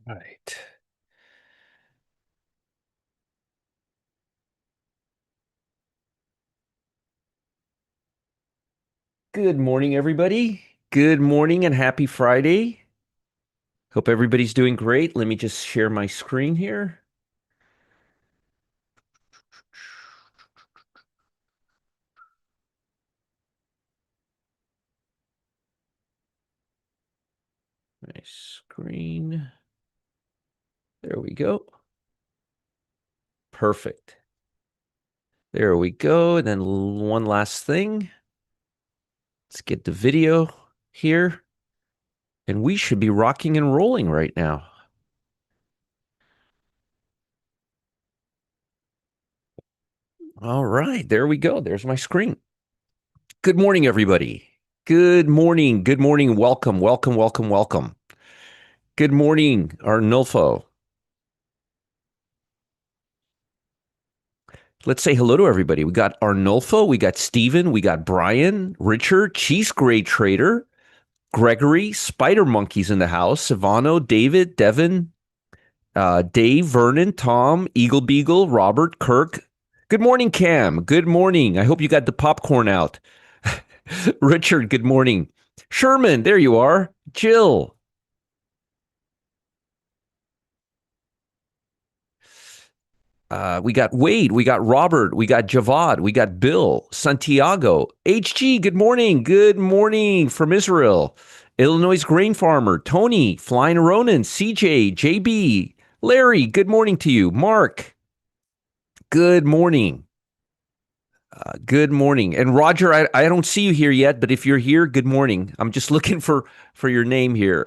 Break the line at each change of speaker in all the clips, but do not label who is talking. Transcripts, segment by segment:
Right. Good morning, everybody. Good morning and happy Friday. Hope everybody's doing great. Let me just share my screen here. My screen. There we go. Perfect. There we go. And then one last thing. Let's get the video here. And we should be rocking and rolling right now. All right. There we go. There's my screen. Good morning, everybody. Good morning. Good morning. Welcome, welcome, welcome, welcome. Good morning, Arnulfo. Let's say hello to everybody. We got Arnulfo, we got Steven, we got Brian, Richard, Cheese Gray Trader, Gregory, Spider Monkeys in the house, Savano, David, Devin, Dave, Vernon, Tom, Eagle Beagle, Robert, Kirk. Good morning, Cam. Good morning. I hope you got the popcorn out. Richard, good morning. Sherman, there you are. Jill. We got Wade, we got Robert, we got Javad, we got Bill, Santiago, HG, good morning from Israel, Illinois grain farmer, Tony, Flying Ronan, CJ, JB, Larry, good morning to you, Mark, good morning, good morning, and Roger, I don't see you here yet, but if you're here, good morning. I'm just looking for your name here.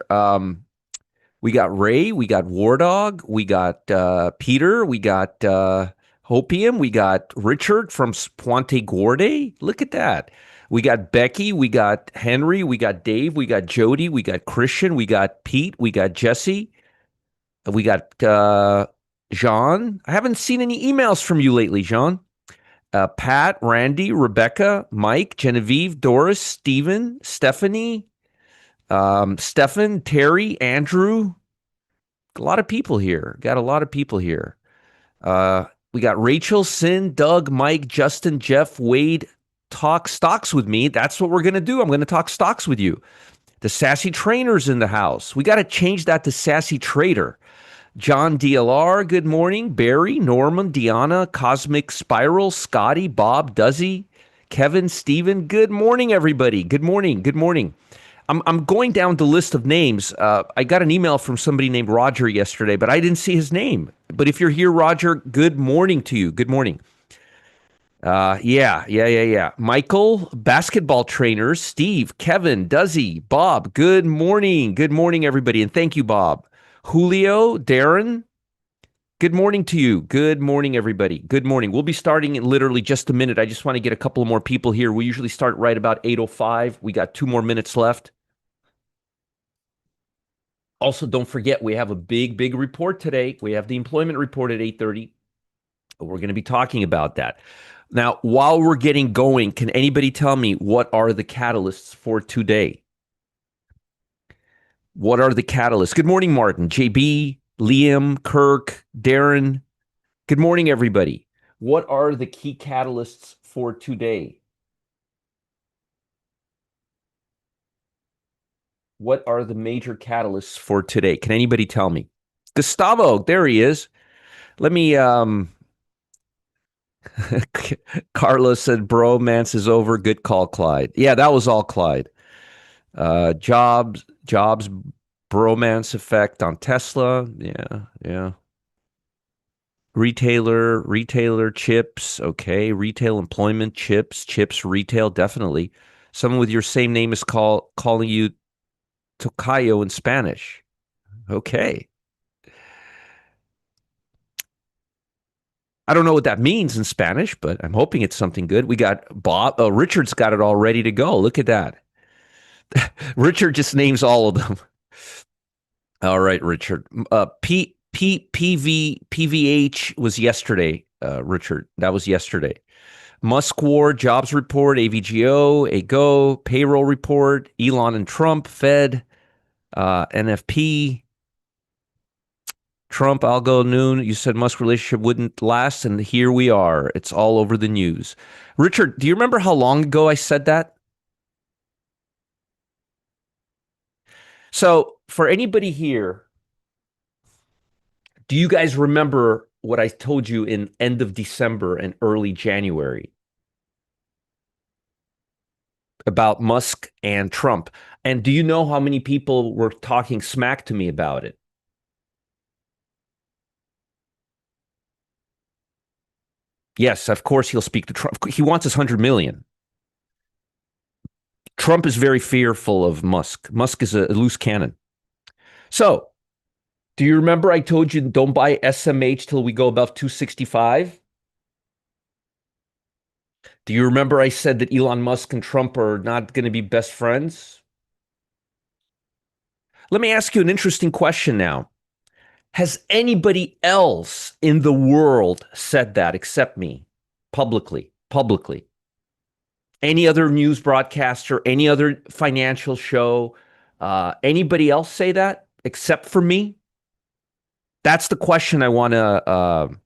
We got Ray, we got War Dog, we got Peter, we got Hopium, we got Richard from Puente Gorda. Look at that. We got Becky, we got Henry, we got Dave, we got Jody, we got Christian, we got Pete, we got Jesse, we got Jean. I haven't seen any emails from you lately, Jean. Pat, Randy, Rebecca, Mike, Genevieve, Doris, Stephen, Stephanie, Stefan, Terry, Andrew. A lot of people here. Got a lot of people here. We got Rachel, Sin, Doug, Mike, Justin, Jeff, Wade. Talk stocks with me. That's what we're going to do. I'm going to talk stocks with you. The Sassy Trainer's in the house. We got to change that to Sassy Trader. John DLR, good morning. Barry, Norman, Deanna, Cosmic Spiral, Scotty, Bob, Duzzy, Kevin, Steven. Good morning, everybody. Good morning. Good morning. I'm going down the list of names. I got an email from somebody named Roger yesterday, but I didn't see his name. But if you're here, Roger, good morning to you. Good morning. Yeah. Michael, basketball trainers, Steve, Kevin, Duzzy, Bob. Good morning. Good morning, everybody. And thank you, Bob. Julio, Darren, good morning to you. Good morning, everybody. Good morning. We'll be starting in literally just a minute. I just want to get a couple more people here. We usually start right about 8:05. We got 2 more minutes left. Also, don't forget, we have a big report today. We have the employment report at 8:30. We're going to be talking about that. Now, while we're getting going, can anybody tell me what are the catalysts for today? What are the catalysts? Good morning, Martin, JB, Liam, Kirk, Darren. Good morning, everybody. What are the key catalysts for today? What are the major catalysts for today? Can anybody tell me? Gustavo, there he is. Let me Carlos said bromance is over. Good call, Clyde. Yeah, that was all Clyde. Jobs, bromance effect on Tesla. Yeah. Retailer, chips. Okay. Retail employment, chips, retail, definitely. Someone with your same name is calling you Tocayo in Spanish. Okay. I don't know what that means in Spanish, but I'm hoping it's something good. We got Bob. Oh, Richard's got it all ready to go. Look at that. Richard just names all of them. All right, Richard. PVH was yesterday, Richard. That was yesterday. Musk War, jobs report, AVGO, AGO, payroll report, Elon and Trump, Fed, NFP. Trump, algo noon. You said Musk relationship wouldn't last, and here we are. It's all over the news. Richard, do you remember how long ago I said that? So, for anybody here, do you guys remember what I told you in end of December and early January about Musk and Trump? And do you know how many people were talking smack to me about it? Yes, of course he'll speak to Trump. He wants his 100 million. Trump is very fearful of Musk. Musk is a loose cannon. So, do you remember I told you don't buy SMH till we go above 265? Do you remember I said that Elon Musk and Trump are not going to be best friends? Let me ask you an interesting question now. Has anybody else in the world said that except me? Publicly, publicly. Any other news broadcaster, any other financial show, anybody else say that except for me? That's the question I want to.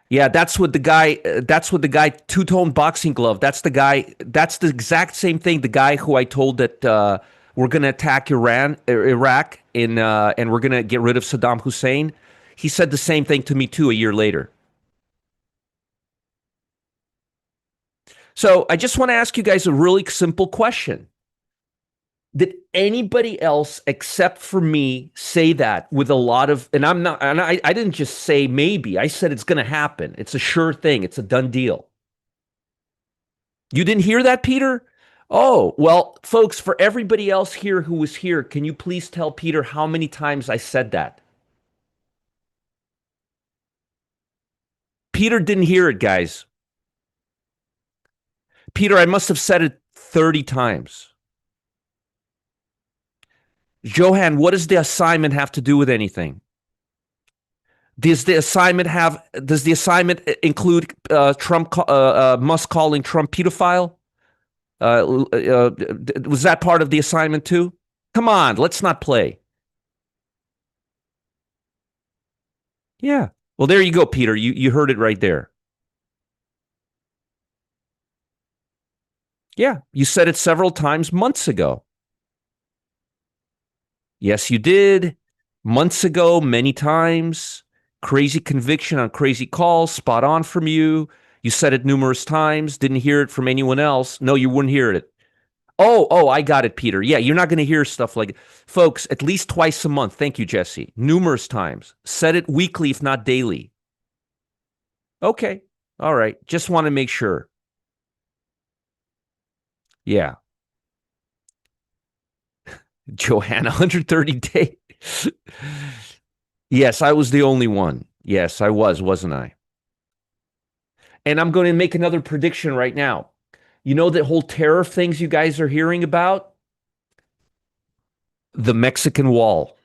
Yeah, that's what the guy. That's what the guy. Two-tone boxing glove. That's the guy. That's the exact same thing. The guy who I told that we're going to attack Iraq, and we're going to get rid of Saddam Hussein. He said the same thing to me too a year later. So I just want to ask you guys a really simple question. Did anybody else except for me say that with a lot of, and I'm not, and I didn't just say maybe, I said it's going to happen. It's a sure thing. It's a done deal. You didn't hear that, Peter? Oh, well, folks, for everybody else here who was here, can you please tell Peter how many times I said that? Peter didn't hear it, guys. Peter, I must have said it 30 times. Johan, what does the assignment have to do with anything? Does the assignment include Trump Musk calling Trump pedophile? Was that part of the assignment too? Come on, let's not play. Yeah. Well, there you go, Peter. You heard it right there. Yeah, you said it several times months ago. Yes, you did. Months ago, many times. Crazy conviction on crazy calls, spot on from you. You said it numerous times, didn't hear it from anyone else. No, you wouldn't hear it. Oh, I got it, Peter. Yeah, you're not going to hear stuff like, folks, at least twice a month. Thank you, Jesse. Numerous times. Said it weekly, if not daily. Okay. All right. Just want to make sure. Yeah. Johanna, 130 days. Yes, I was the only one. Yes, I was, wasn't I? And I'm going to make another prediction right now. You know the whole tariff things you guys are hearing about? The Mexican wall,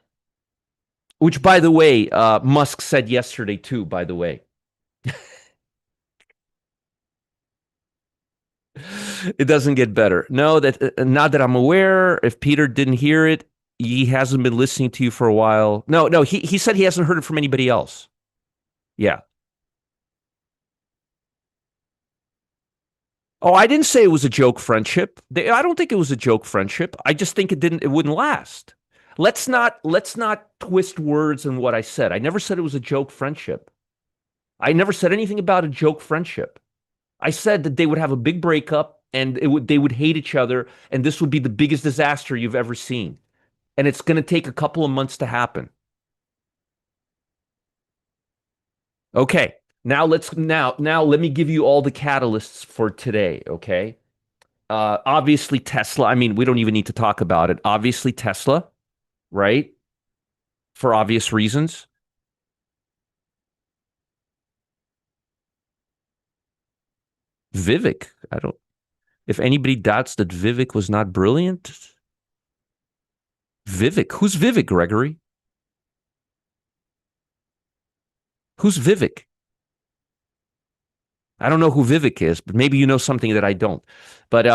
which, by the way, Musk said yesterday too, by the way. It doesn't get better. No, that not that I'm aware. If Peter didn't hear it, he hasn't been listening to you for a while. No, he said he hasn't heard it from anybody else. Yeah. Oh, I didn't say it was a joke friendship. I don't think it was a joke friendship. I just think it wouldn't last. Let's not twist words in what I said. I never said it was a joke friendship. I never said anything about a joke friendship. I said that they would have a big breakup and they would hate each other and this would be the biggest disaster you've ever seen. And it's going to take a couple of months to happen. Okay. Now let me give you all the catalysts for today, okay? Obviously Tesla, I mean, we don't even need to talk about it. Obviously Tesla, right? For obvious reasons. Vivek, I don't if anybody doubts that Vivek was not brilliant, Vivek, who's Vivek, Gregory? Who's Vivek? I don't know who Vivek is, but maybe you know something that I don't. But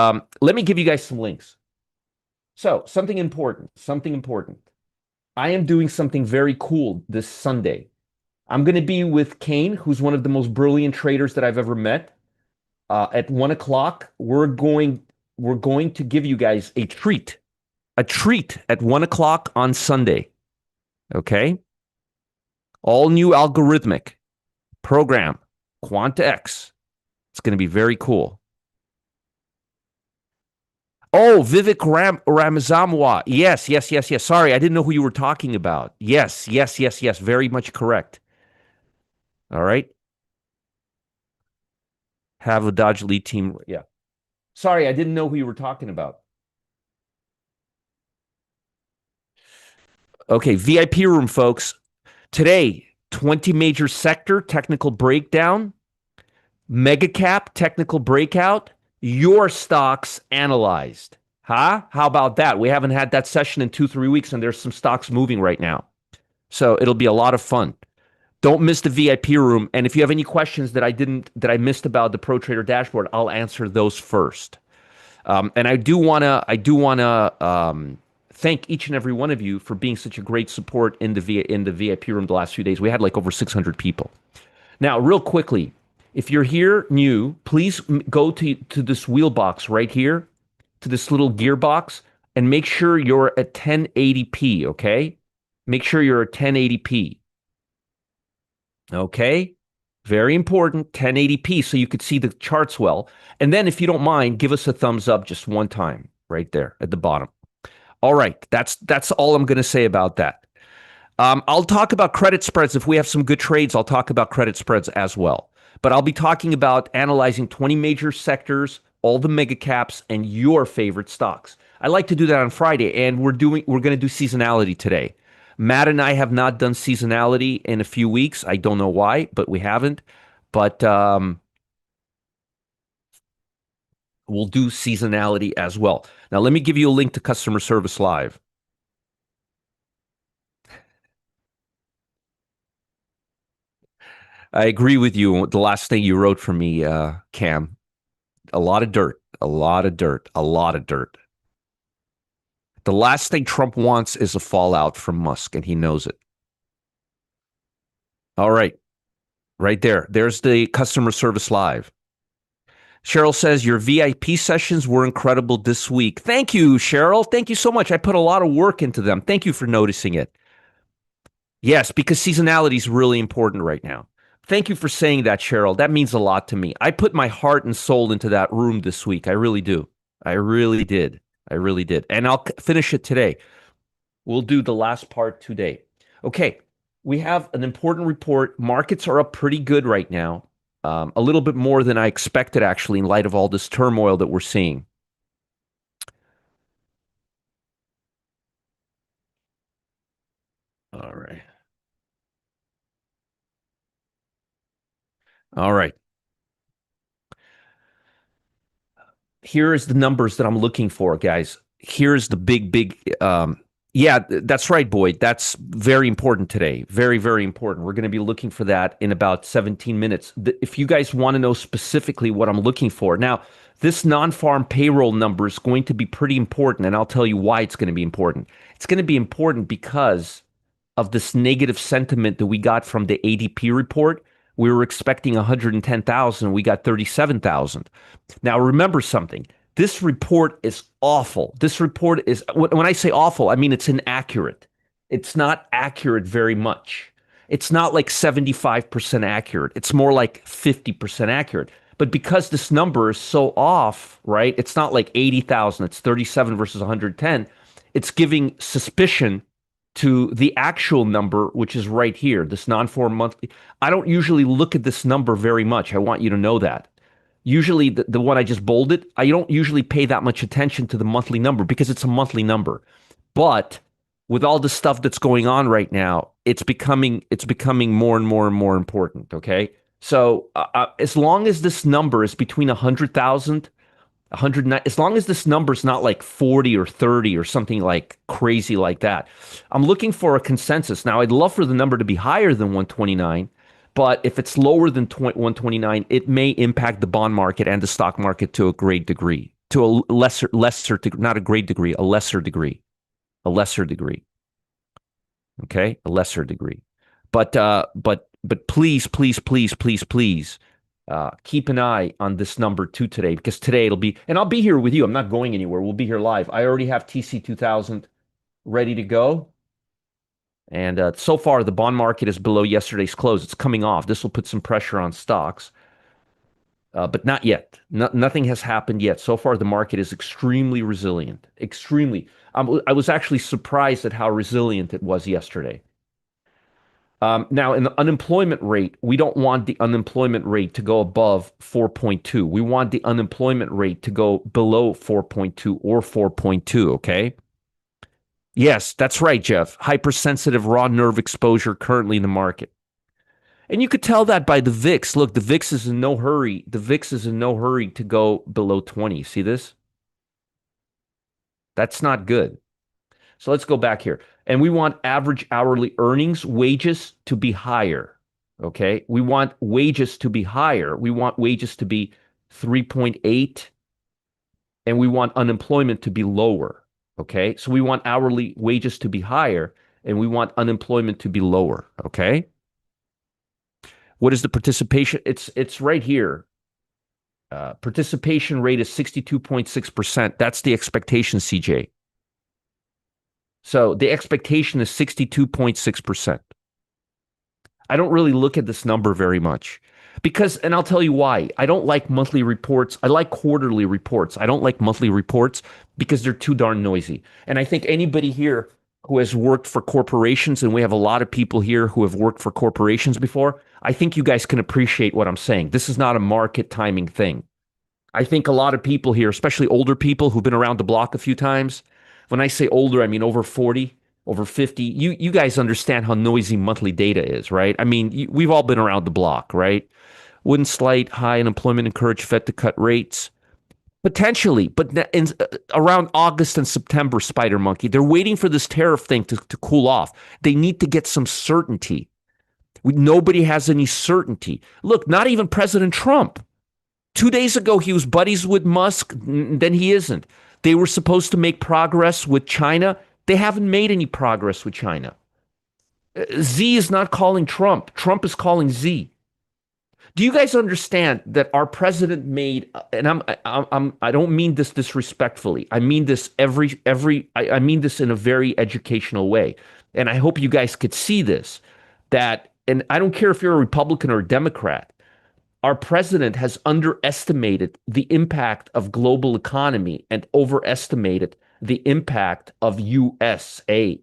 let me give you guys some links. So, something important. I am doing something very cool this Sunday. I'm going to be with Kane, who's one of the most brilliant traders that I've ever met. At 1 o'clock, we're going to give you guys a treat at 1 o'clock on Sunday. Okay, all new algorithmic program, Quant-X. It's going to be very cool. Oh, Vivek Ramaswamy. Yes, yes, yes, yes. Sorry, I didn't know who you were talking about. Yes, yes, yes, yes. Very much correct. All right. Have a Dodge lead team. Yeah. Sorry, I didn't know who you were talking about. Okay, VIP room, folks. Today, 20 major sector technical breakdown, mega cap technical breakout, your stocks analyzed. Huh? How about that? We haven't had that session in 2, 3 weeks, and there's some stocks moving right now. So it'll be a lot of fun. Don't miss the VIP room. And if you have any questions that I missed about the Pro Trader dashboard, I'll answer those first. And I do wanna thank each and every one of you for being such a great support in the VIP room the last few days. We had like over 600 people. Now, real quickly, if you're here new, please go to this wheel box right here, to this little gearbox, and make sure you're at 1080p. Okay, make sure you're at 1080p. Okay, very important, 1080p, so you could see the charts well. And then, if you don't mind, give us a thumbs up just one time right there at the bottom. All right, that's all I'm going to say about that. I'll talk about credit spreads. If we have some good trades, I'll talk about credit spreads as well. But I'll be talking about analyzing 20 major sectors, all the mega caps, and your favorite stocks. I like to do that on Friday, and we're going to do seasonality today. Matt and I have not done seasonality in a few weeks. I don't know why, but we haven't. But we'll do seasonality as well. Now, let me give you a link to Customer Service Live. I agree with you. The last thing you wrote for me, Cam, a lot of dirt, a lot of dirt, a lot of dirt. The last thing Trump wants is a fallout from Musk, and he knows it. All right, right there. There's the Customer Service Live. Cheryl says, your VIP sessions were incredible this week. Thank you, Cheryl. Thank you so much. I put a lot of work into them. Thank you for noticing it. Yes, because seasonality is really important right now. Thank you for saying that, Cheryl. That means a lot to me. I put my heart and soul into that room this week. I really do. I really did. I really did. And I'll finish it today. We'll do the last part today. Okay, we have an important report. Markets are up pretty good right now. A little bit more than I expected, actually, in light of all this turmoil that we're seeing. All right. All right. Here is the numbers that I'm looking for, guys. Here's the big, yeah, that's right, Boyd. That's very important today. Very, very important. We're going to be looking for that in about 17 minutes. If you guys want to know specifically what I'm looking for. Now, this non-farm payroll number is going to be pretty important, and I'll tell you why it's going to be important. It's going to be important because of this negative sentiment that we got from the ADP report. We were expecting 110,000. We got 37,000. Now, remember something. This report is awful. This report is, when I say awful, I mean it's inaccurate. It's not accurate very much. It's not like 75% accurate. It's more like 50% accurate. But because this number is so off, right? It's not like 80,000. It's 37 versus 110. It's giving suspicion to the actual number, which is right here, this non-farm monthly. I don't usually look at this number very much. I want you to know that. Usually, the one I just bolded, I don't usually pay that much attention to the monthly number because it's a monthly number. But with all the stuff that's going on right now, it's becoming more and more and more important. Okay, so as long as this number is between 100,000 100, as long as this number's not like 40 or 30 or something like crazy like that. I'm looking for a consensus. Now, I'd love for the number to be higher than 129, but if it's lower than 129, it may impact the bond market and the stock market to a great degree, to a lesser, not a great degree, a lesser degree, a lesser degree. Okay, a lesser degree. But please, please, please, please, please, keep an eye on this number two today, because today it'll be, and I'll be here with you. I'm not going anywhere. We'll be here live. I already have TC 2000 ready to go. And so far, the bond market is below yesterday's close. It's coming off. This will put some pressure on stocks, but not yet. Nothing has happened yet. So far, the market is extremely resilient. Extremely. I was actually surprised at how resilient it was yesterday. Now, in the unemployment rate, we don't want the unemployment rate to go above 4.2. We want the unemployment rate to go below 4.2 or 4.2, okay? Yes, that's right, Jeff. Hypersensitive raw nerve exposure currently in the market. And you could tell that by the VIX. Look, the VIX is in no hurry. The VIX is in no hurry to go below 20. See this? That's not good. So let's go back here. And we want average hourly earnings, wages to be higher. Okay. We want wages to be higher. We want wages to be 3.8, and we want unemployment to be lower. Okay. So we want hourly wages to be higher, and we want unemployment to be lower. Okay. What is the participation? It's right here. Participation rate is 62.6%. That's the expectation, CJ. So the expectation is 62.6%. I don't really look at this number very much because, and I'll tell you why. I don't like monthly reports. I like quarterly reports. I don't like monthly reports because they're too darn noisy. And I think anybody here who has worked for corporations, and we have a lot of people here who have worked for corporations before, I think you guys can appreciate what I'm saying. This is not a market timing thing. I think a lot of people here, especially older people who've been around the block a few times, when I say older, I mean over 40, over 50. You guys understand how noisy monthly data is, right? I mean, we've all been around the block, right? Wouldn't slight high unemployment encourage Fed to cut rates? Potentially, but around August and September, Spider Monkey, they're waiting for this tariff thing to cool off. They need to get some certainty. Nobody has any certainty. Look, not even President Trump. 2 days ago, he was buddies with Musk. Then he isn't. They were supposed to make progress with China. They haven't made any progress with China. Z is not calling Trump. Trump is calling Z. Do you guys understand that our president made? And I don't mean this disrespectfully. I mean this I mean this in a very educational way. And I hope you guys could see this. And I don't care if you're a Republican or a Democrat. Our president has underestimated the impact of global economy and overestimated the impact of USA.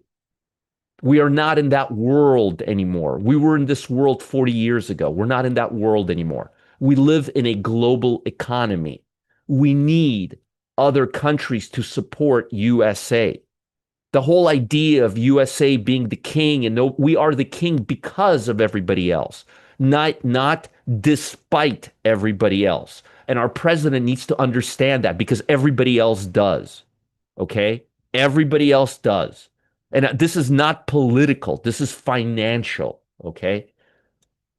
We are not in that world anymore. We were in this world 40 years ago. We're not in that world anymore. We live in a global economy. We need other countries to support USA. The whole idea of USA being the king, and no, we are the king because of everybody else, not despite everybody else. And our president needs to understand that because everybody else does. Okay? Everybody else does. And this is not political. This is financial. Okay?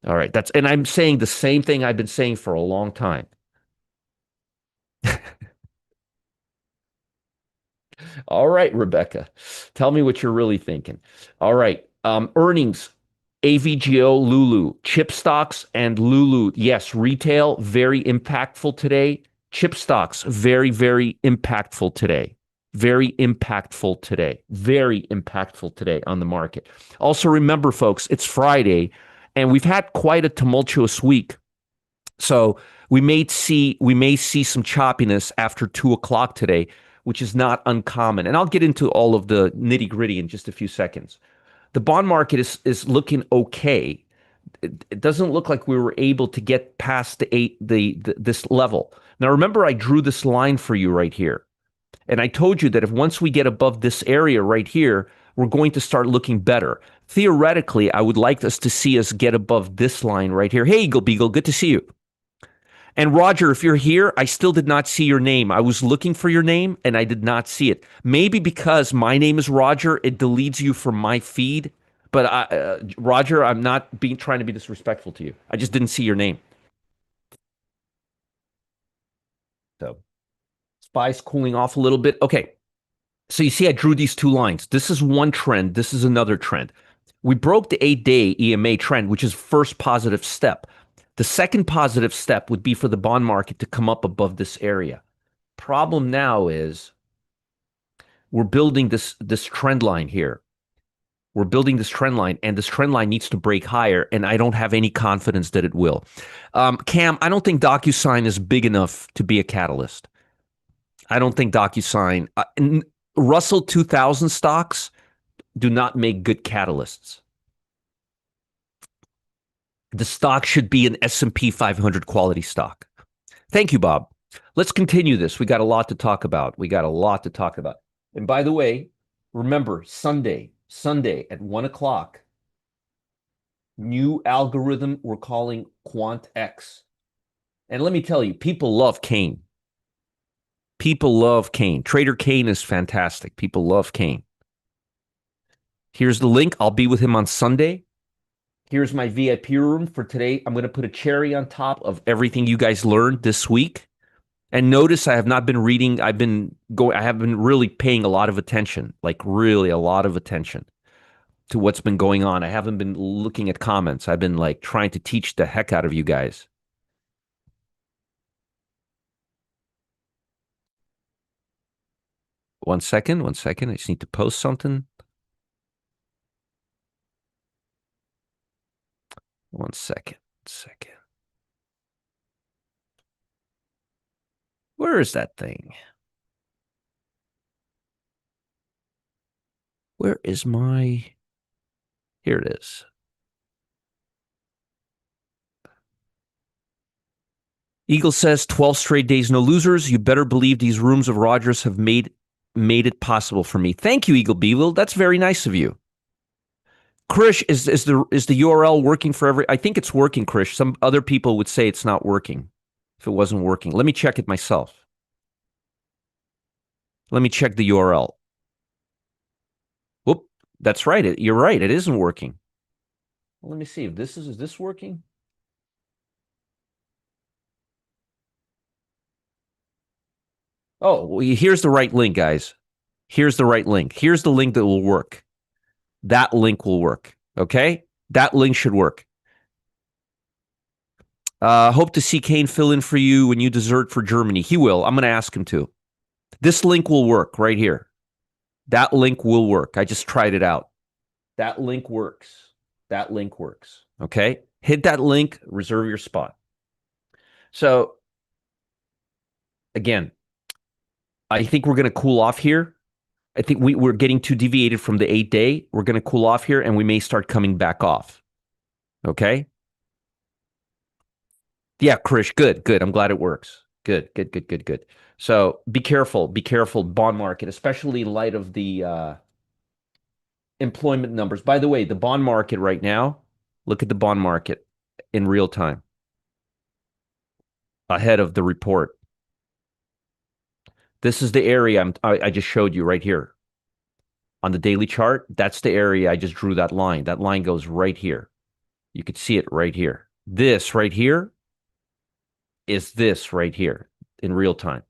All right. And I'm saying the same thing I've been saying for a long time. All right, Rebecca. Tell me what you're really thinking. All right. Earnings. AVGO, Lulu, chip stocks and Lulu. Yes, retail, very impactful today. Chip stocks, very, very impactful today. Very impactful today. Very impactful today on the market. Also, remember, folks, it's Friday, and we've had quite a tumultuous week. So we may see some choppiness after 2 o'clock today, which is not uncommon. And I'll get into all of the nitty gritty in just a few seconds. The bond market is looking okay. It doesn't look like we were able to get past this level. Now, remember, I drew this line for you right here. And I told you that if once we get above this area right here, we're going to start looking better. Theoretically, I would like us to see us get above this line right here. Hey, Eagle Beagle, good to see you. And Roger, if you're here, I still did not see your name. I was looking for your name and I did not see it. Maybe because my name is Roger, it deletes you from my feed. But Roger, I'm not trying to be disrespectful to you. I just didn't see your name. So, SPY's cooling off a little bit. Okay. So you see, I drew these two lines. This is one trend. This is another trend. We broke the 8-day EMA trend, which is first positive step. The second positive step would be for the bond market to come up above this area. Problem now is we're building this trend line here. We're building this trend line, and this trend line needs to break higher, and I don't have any confidence that it will. Cam, I don't think DocuSign is big enough to be a catalyst. I don't think DocuSign, Russell 2000 stocks do not make good catalysts. The stock should be an S&P 500 quality stock. Thank you, Bob. Let's continue this. We got a lot to talk about. And by the way, remember, Sunday at 1 o'clock, new algorithm we're calling Quant-X. And let me tell you, people love Kane. Trader Kane is fantastic. People love Kane. Here's the link. I'll be with him on Sunday. Here's my VIP room for today. I'm going to put a cherry on top of everything you guys learned this week. And notice I have not been reading. I have been really paying a lot of attention, like really a lot of attention to what's been going on. I haven't been looking at comments. I've been like trying to teach the heck out of you guys. One second. I just need to post something. One second. Where is that thing? Where is my... Here it is. Eagle says 12 straight days, no losers. You better believe these rooms of Rogers have made it possible for me. Thank you, Eagle Beeville. That's very nice of you. Krish, is the URL working for every... I think it's working, Krish. Some other people would say it's not working if it wasn't working. Let me check it myself. Let me check the URL. Whoop, that's right. You're right. It isn't working. Well, let me see if is this working? Oh, well, here's the right link, guys. Here's the right link. Here's the link that will work. That link will work. Okay? That link should work. Hope to see Kane fill in for you when you desert for Germany. He will. I'm going to ask him to. This link will work right here. That link will work. I just tried it out. That link works. Okay? Hit that link, reserve your spot. So, again, I think we're going to cool off here. I think we're getting too deviated from the 8-day. We're going to cool off here, and we may start coming back off. Okay? Yeah, Krish, good. I'm glad it works. Good. So be careful, bond market, especially in light of the employment numbers. By the way, the bond market right now, look at the bond market in real time ahead of the report. This is the area I just showed you right here. On the daily chart, that's the area I just drew that line. That line goes right here. You could see it right here. This right here is this right here in real time.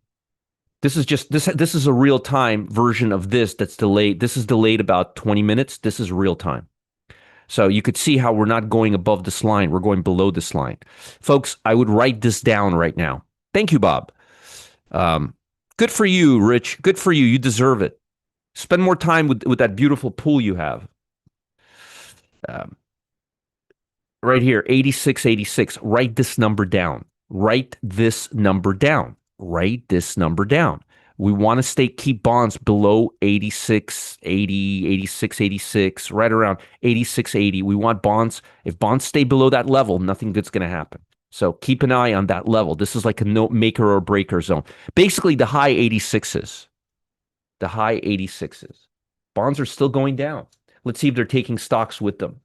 This is just this is a real time version of this that's delayed. This is delayed about 20 minutes. This is real time. So you could see how we're not going above this line. We're going below this line. Folks, I would write this down right now. Thank you, Bob. Good for you, Rich. Good for you. You deserve it. Spend more time with that beautiful pool you have. Right here, 8686. Write this number down. Write this number down. We want to keep bonds below 86, 80, 86, 86, right around 86, 80. We want bonds. If bonds stay below that level, nothing good's going to happen. So keep an eye on that level. This is like a no maker or breaker zone. Basically, the high 86s. Bonds are still going down. Let's see if they're taking stocks with them.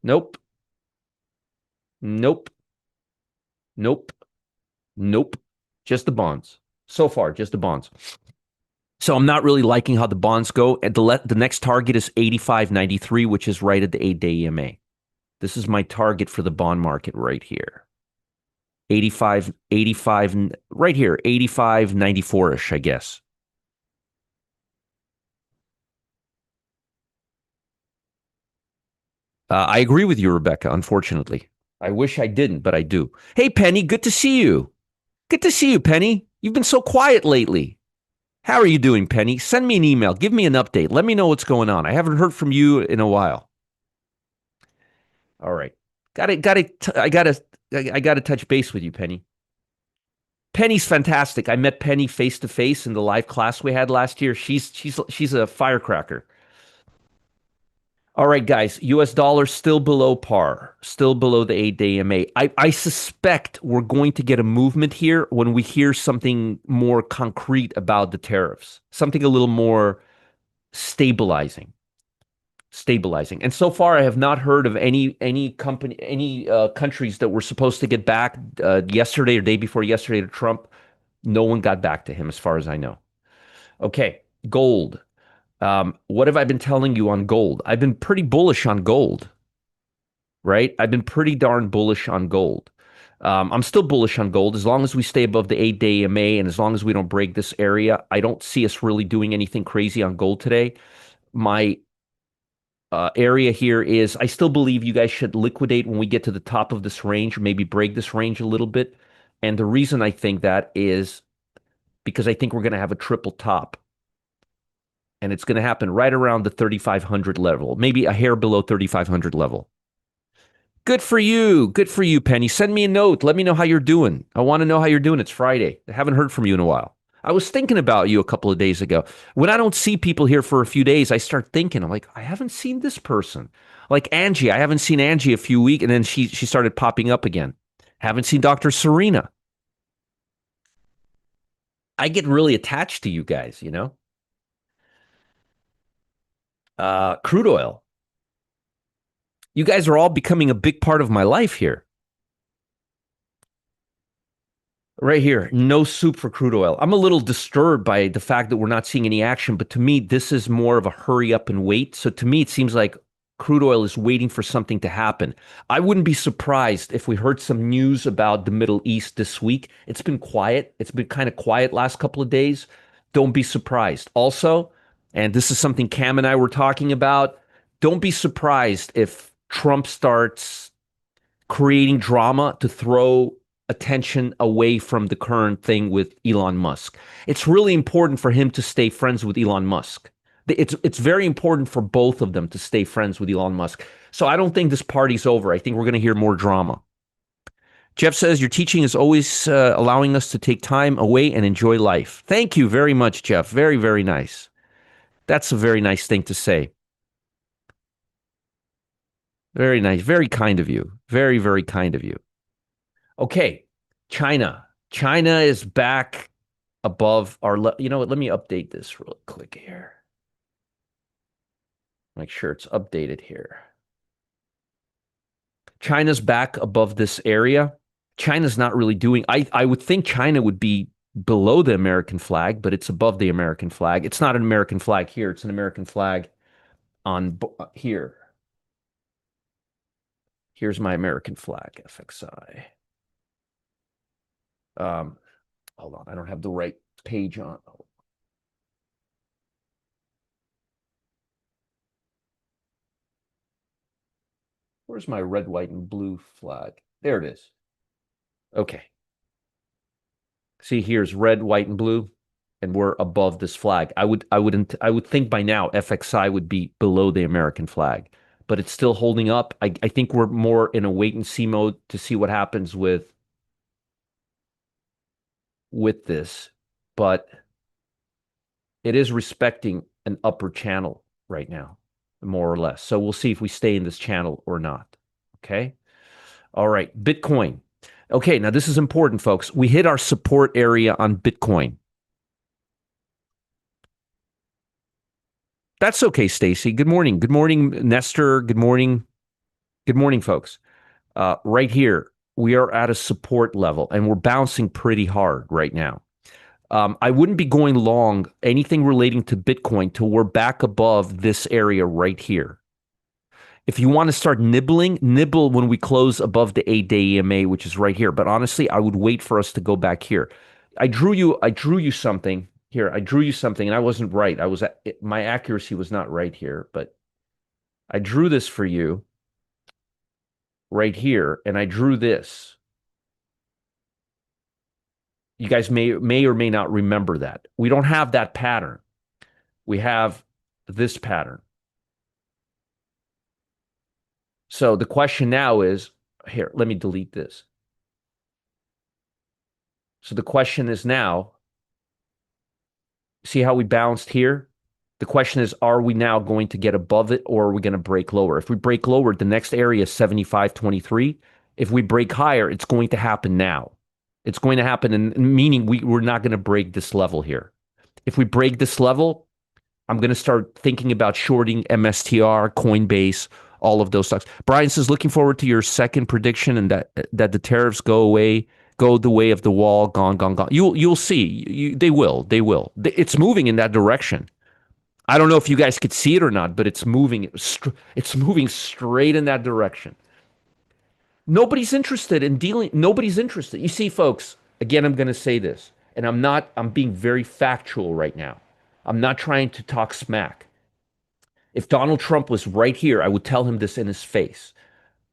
Nope. Just the bonds. So far, just the bonds. So I'm not really liking how the bonds go. And the next target is 85.93, which is right at the 8-day EMA. This is my target for the bond market right here. 85, right here, 85.94-ish, I guess. I agree with you, Rebecca, unfortunately. I wish I didn't, but I do. Hey, Penny, good to see you. Good to see you, Penny. You've been so quiet lately. How are you doing, Penny? Send me an email. Give me an update. Let me know what's going on. I haven't heard from you in a while. All right. I got to touch base with you, Penny. Penny's fantastic. I met Penny face to face in the live class we had last year. She's a firecracker. All right, guys. U.S. dollar still below par, still below the 8-day EMA. I suspect we're going to get a movement here when we hear something more concrete about the tariffs, something a little more stabilizing. Stabilizing. And so far, I have not heard of any company, any countries that were supposed to get back yesterday or day before yesterday to Trump. No one got back to him, as far as I know. Okay, gold. What have I been telling you on gold? I've been pretty bullish on gold, right? I've been pretty darn bullish on gold. I'm still bullish on gold as long as we stay above the 8-day EMA and as long as we don't break this area. I don't see us really doing anything crazy on gold today. My area here is I still believe you guys should liquidate when we get to the top of this range, or maybe break this range a little bit. And the reason I think that is because I think we're going to have a triple top. And it's going to happen right around the 3,500 level, maybe a hair below 3,500 level. Good for you. Good for you, Penny. Send me a note. Let me know how you're doing. I want to know how you're doing. It's Friday. I haven't heard from you in a while. I was thinking about you a couple of days ago. When I don't see people here for a few days, I start thinking, I'm like, I haven't seen this person. Like Angie, I haven't seen Angie a few weeks, and then she started popping up again. Haven't seen Dr. Serena. I get really attached to you guys, you know? Crude oil. You guys are all becoming a big part of my life here. Right here, no soup for crude oil. I'm a little disturbed by the fact that we're not seeing any action, but to me, this is more of a hurry up and wait. So to me, it seems like crude oil is waiting for something to happen. I wouldn't be surprised if we heard some news about the Middle East this week. It's been quiet. It's been kind of quiet last couple of days. Don't be surprised. Also, and this is something Cam and I were talking about, don't be surprised if Trump starts creating drama to throw attention away from the current thing with Elon Musk. It's really important for him to stay friends with Elon Musk. It's very important for both of them to stay friends with Elon Musk. So I don't think this party's over. I think we're going to hear more drama. Jeff says your teaching is always allowing us to take time away and enjoy life. Thank you very much, Jeff. Very, very nice. That's a very nice thing to say. Very nice. Very kind of you. Very, very kind of you. Okay, China. China is back above our, you know what? Let me update this real quick here. Make sure it's updated here. China's back above this area. China's not really doing, I would think China would be below the American flag, but it's above the American flag. It's not an American flag here. It's an American flag on here. Here's my American flag, FXI. Hold on, I don't have the right page on. Where's my red, white, and blue flag? There it is. Okay. See, here's red, white, and blue, and we're above this flag. I would think by now FXI would be below the American flag, but it's still holding up. I think we're more in a wait and see mode to see what happens with this, but it is respecting an upper channel right now, more or less. So we'll see if we stay in this channel or not. Okay. All right. Bitcoin. Okay. Now this is important, folks. We hit our support area on Bitcoin. That's okay, Stacy. Good morning. Good morning, Nestor. Good morning. Good morning, folks. Right here, we are at a support level and we're bouncing pretty hard right now. I wouldn't be going long anything relating to Bitcoin till we're back above this area right here. If you want to start nibbling, nibble when we close above the 8-day EMA, which is right here. But honestly, I would wait for us to go back here. I drew you something here. I drew you something and I wasn't right. My accuracy was not right here, but I drew this for you. right here, and I drew this. You guys may or may not remember that. We don't have that pattern. We have this pattern. So the question now is, here, let me delete this. So the question is now, see how we bounced here? The question is, are we now going to get above it or are we going to break lower? If we break lower, the next area is 75.23. If we break higher, it's going to happen now. It's going to happen, meaning we're not going to break this level here. If we break this level, I'm going to start thinking about shorting MSTR, Coinbase, all of those stocks. Brian says, looking forward to your second prediction and that the tariffs go away, go the way of the wall, gone, gone, gone. You'll see. They will. They will. It's moving in that direction. I don't know if you guys could see it or not, but it's moving. It's moving straight in that direction. Nobody's interested in dealing. Nobody's interested. You see, folks, again, I'm going to say this, and I'm being very factual right now. I'm not trying to talk smack. If Donald Trump was right here, I would tell him this in his face.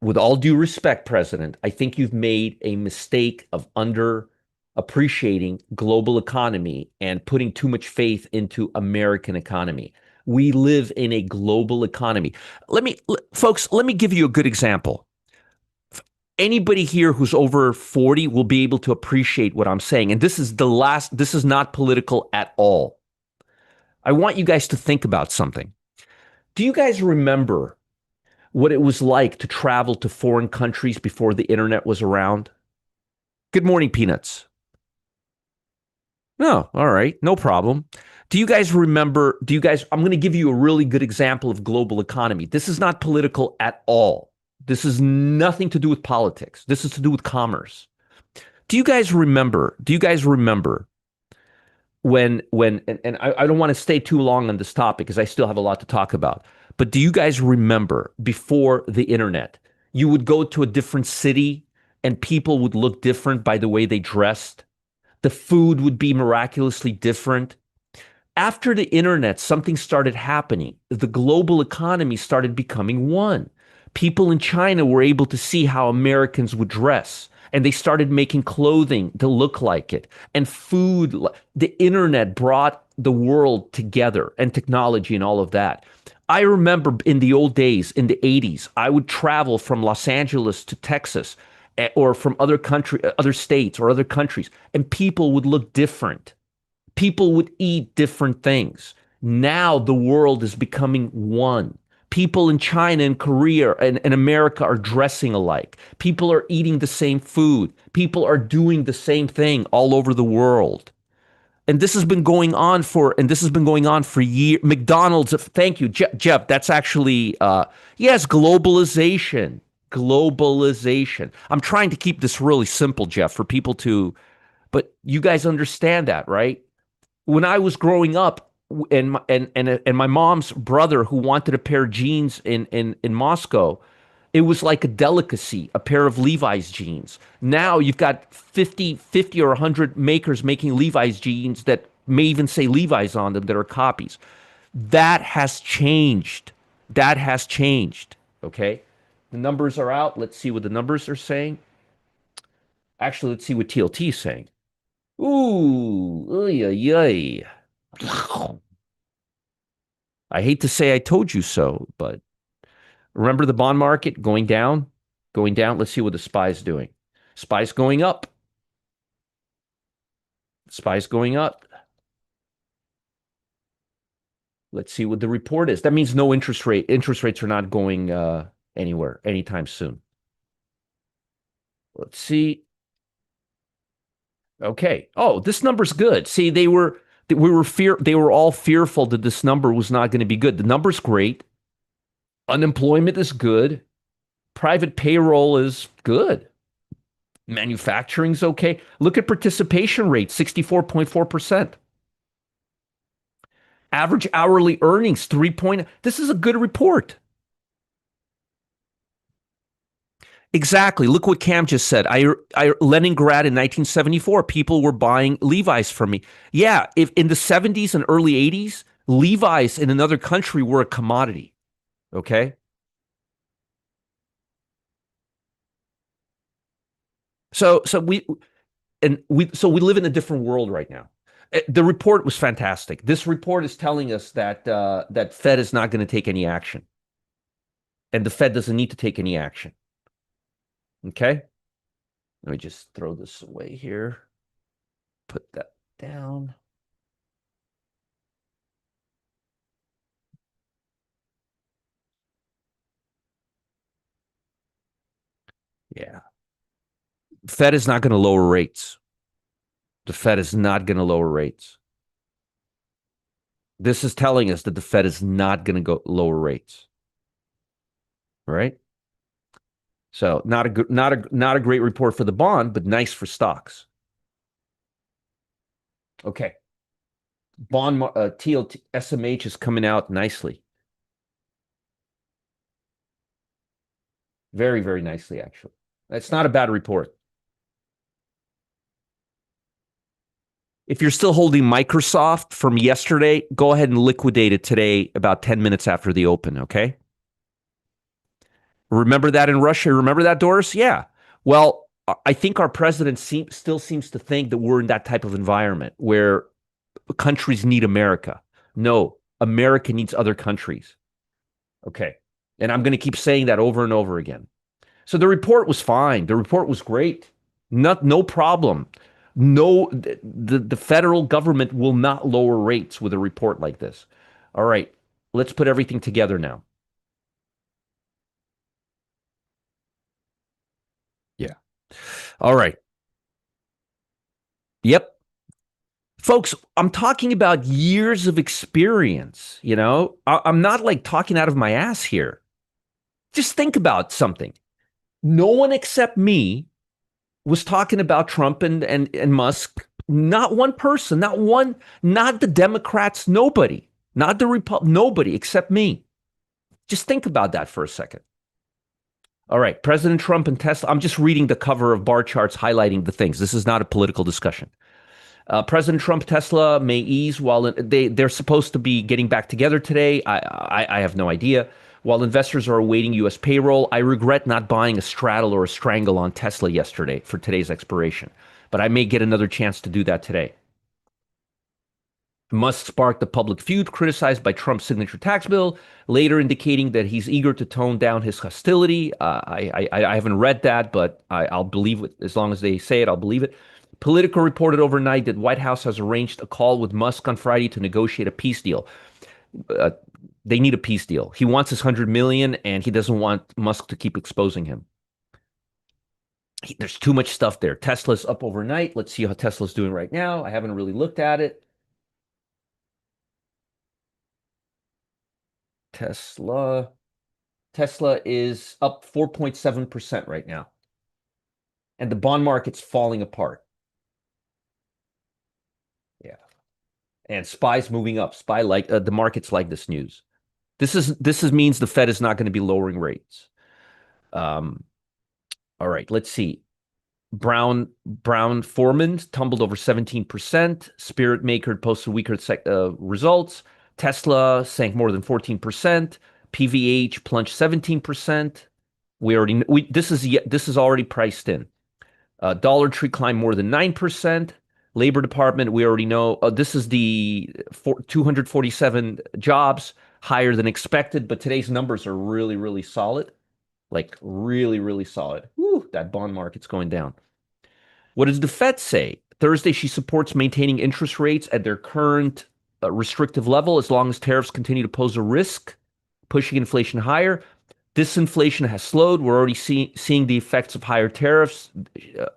With all due respect, President, I think you've made a mistake of under appreciating global economy and putting too much faith into American economy. We live in a global economy. Folks, let me give you a good example. Anybody here who's over 40 will be able to appreciate what I'm saying. And this is not political at all. I want you guys to think about something. Do you guys remember what it was like to travel to foreign countries before the internet was around? Good morning, Peanuts. No, all right, no problem. Do you guys remember? I'm going to give you a really good example of global economy. This is not political at all. This is nothing to do with politics. This is to do with commerce. Do you guys remember? When and I don't want to stay too long on this topic because I still have a lot to talk about. But do you guys remember before the internet, you would go to a different city and people would look different by the way they dressed? The food would be miraculously different. After the internet, something started happening. The global economy started becoming one. People in China were able to see how Americans would dress, and they started making clothing to look like it. And food, the internet brought the world together, and technology and all of that. I remember in the old days, in the 80s, I would travel from Los Angeles to Texas or from other states or other countries, and people would look different. People would eat different things. Now the world is becoming one. People in China and Korea and America are dressing alike. People are eating the same food. People are doing the same thing all over the world. And this has been going on for years. McDonald's, thank you, Jeff. That's actually yes, globalization. Globalization. I'm trying to keep this really simple, Jeff, for people to, but you guys understand that, right? When I was growing up, and my mom's brother who wanted a pair of jeans in Moscow, it was like a delicacy, a pair of Levi's jeans. Now you've got 50 or 100 makers making Levi's jeans that may even say Levi's on them that are copies. That has changed. That has changed. Okay. The numbers are out. Let's see what the numbers are saying. Actually, let's see what TLT is saying. Ooh, oy, oy, oy. I hate to say I told you so, but remember the bond market going down? Going down. Let's see what the SPY's doing. SPY's going up. SPY's going up. Let's see what the report is. That means no interest rate. Interest rates are not going anywhere anytime soon. Let's see. Okay. Oh, this number's good. See, they were all fearful that this number was not going to be good. The number's great. Unemployment is good. Private payroll is good. Manufacturing's okay. Look at participation rate, 64.4%. Average hourly earnings, 3 point. This is a good report. Exactly. Look what Cam just said. Leningrad in 1974, people were buying Levi's from me. Yeah, if in the 70s and early 80s, Levi's in another country were a commodity. Okay. So we live in a different world right now. The report was fantastic. This report is telling us that Fed is not going to take any action, and the Fed doesn't need to take any action. Okay, let me just throw this away here. Put that down. Yeah, Fed is not going to lower rates. The Fed is not going to lower rates. This is telling us that the Fed is not going to go lower rates. Right? So not a great report for the bond, but nice for stocks. Okay. Bond TLT SMH is coming out nicely. Very, very nicely, actually. That's not a bad report. If you're still holding Microsoft from yesterday, go ahead and liquidate it today about 10 minutes after the open, okay? Remember that in Russia? Remember that, Doris? Yeah. Well, I think our president still seems to think that we're in that type of environment where countries need America. No, America needs other countries. Okay. And I'm going to keep saying that over and over again. So the report was fine. The report was great. No problem. No, the federal government will not lower rates with a report like this. All right. Let's put everything together now. Yeah. All right. Yep. Folks, I'm talking about years of experience. I'm not like talking out of my ass here. Just think about something. No one except me was talking about Trump and Musk. Not one person, not the Democrats, nobody, not the nobody except me. Just think about that for a second. All right, President Trump and Tesla. I'm just reading the cover of bar charts highlighting the things. This is not a political discussion. President Trump, Tesla may ease while they're supposed to be getting back together today. I have no idea. While investors are awaiting U.S. payroll, I regret not buying a straddle or a strangle on Tesla yesterday for today's expiration, but I may get another chance to do that today. Musk sparked a public feud criticized by Trump's signature tax bill, later indicating that he's eager to tone down his hostility. I haven't read that, but I'll believe it. As long as they say it, I'll believe it. Politico reported overnight that White House has arranged a call with Musk on Friday to negotiate a peace deal. Uh, they need a peace deal. He wants his 100 million, and he doesn't want Musk to keep exposing him. There's too much stuff there. Tesla's up overnight. Let's see how Tesla's doing right now. I haven't really looked at it. Tesla is up 4.7% right now. And the bond market's falling apart. Yeah. And SPY's moving up. SPY the market's like this news. This means the Fed is not going to be lowering rates. All right, let's see. Brown Foreman tumbled over 17%. Spirit Maker posted weaker results. Tesla sank more than 14%. PVH plunged 17%. This is already priced in. Dollar Tree climbed more than 9%. Labor Department, we already know. This is the 247 jobs, higher than expected, but today's numbers are really, really solid. Like really, really solid. Woo, that bond market's going down. What does the Fed say? Thursday, she supports maintaining interest rates at their current restrictive level as long as tariffs continue to pose a risk, pushing inflation higher. Disinflation has slowed. We're already seeing the effects of higher tariffs.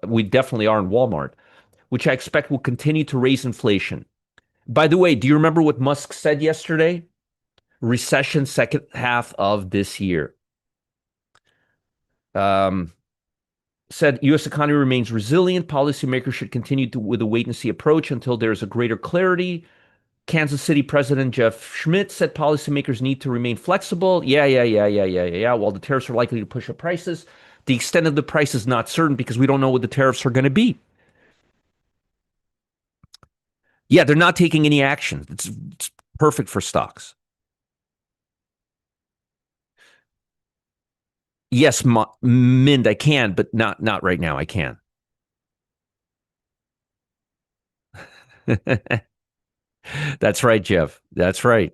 We definitely are in Walmart, which I expect will continue to raise inflation. By the way, do you remember what Musk said yesterday? Recession second half of this year. Said U.S. economy remains resilient. Policymakers should continue with a wait-and-see approach until there is a greater clarity. Kansas City President Jeff Schmidt said policymakers need to remain flexible. Yeah. While the tariffs are likely to push up prices, the extent of the price is not certain because we don't know what the tariffs are going to be. Yeah, they're not taking any action. It's perfect for stocks. Yes, Mind, I can, but not right now. I can. That's right, Jeff. That's right.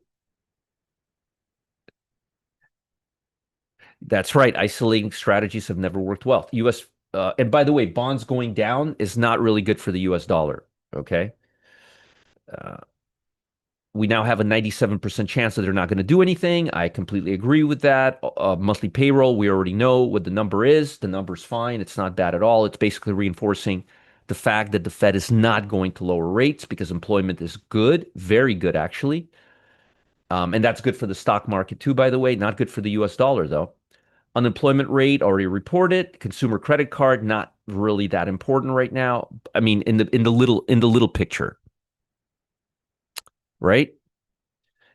That's right. Isolating strategies have never worked well. U.S. And by the way, bonds going down is not really good for the U.S. dollar. Okay. Uh, we now have a 97% chance that they're not going to do anything. I completely agree with that. Monthly payroll, we already know what the number is. The number's fine. It's not bad at all. It's basically reinforcing the fact that the Fed is not going to lower rates because employment is good, very good, actually. And that's good for the stock market, too, by the way. Not good for the US dollar, though. Unemployment rate already reported. Consumer credit card, not really that important right now. I mean, in the little picture, right?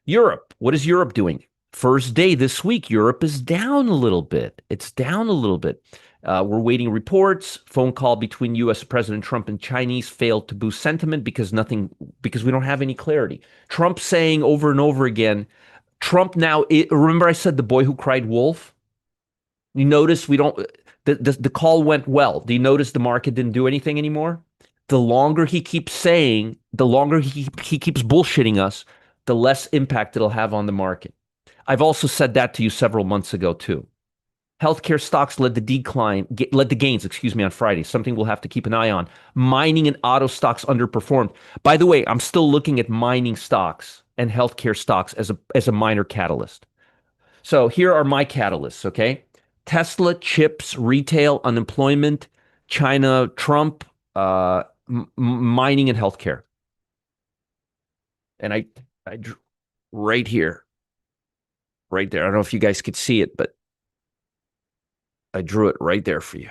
Europe. What is Europe doing? First day this week, Europe is down a little bit. It's down a little bit. We're waiting reports. Phone call between U.S. President Trump and Chinese failed to boost sentiment because we don't have any clarity. Trump saying over and over again, Trump now, remember I said the boy who cried wolf? You notice we don't, the call went well. Do you notice the market didn't do anything anymore? The longer he keeps saying, the longer he keeps bullshitting us, the less impact it'll have on the market. I've also said that to you several months ago too. Healthcare stocks led the gains, excuse me, on Friday. Something we'll have to keep an eye on. Mining and auto stocks underperformed. By the way, I'm still looking at mining stocks and healthcare stocks as a minor catalyst. So here are my catalysts, okay? Tesla, chips, retail, unemployment, China, Trump, mining and healthcare. And I drew right here, right there. I don't know if you guys could see it, but I drew it right there for you.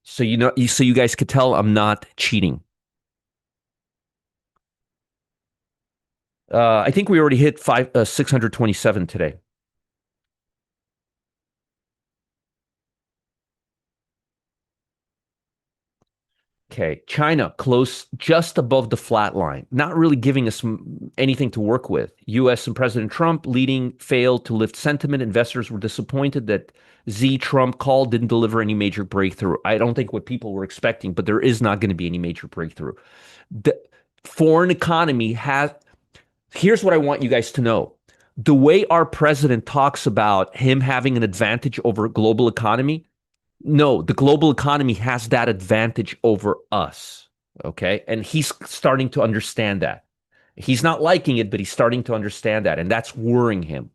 So so you guys could tell I'm not cheating. I think we already hit 627 today. Okay, China close just above the flat line, not really giving us anything to work with. U.S. and President Trump leading failed to lift sentiment. Investors were disappointed that Trump call didn't deliver any major breakthrough. I don't think what people were expecting, but there is not going to be any major breakthrough. The foreign economy has, here's what I want you guys to know. The way our president talks about him having an advantage over global economy, no, the global economy has that advantage over us. Okay. And he's starting to understand that. He's not liking it, but he's starting to understand that. And that's worrying him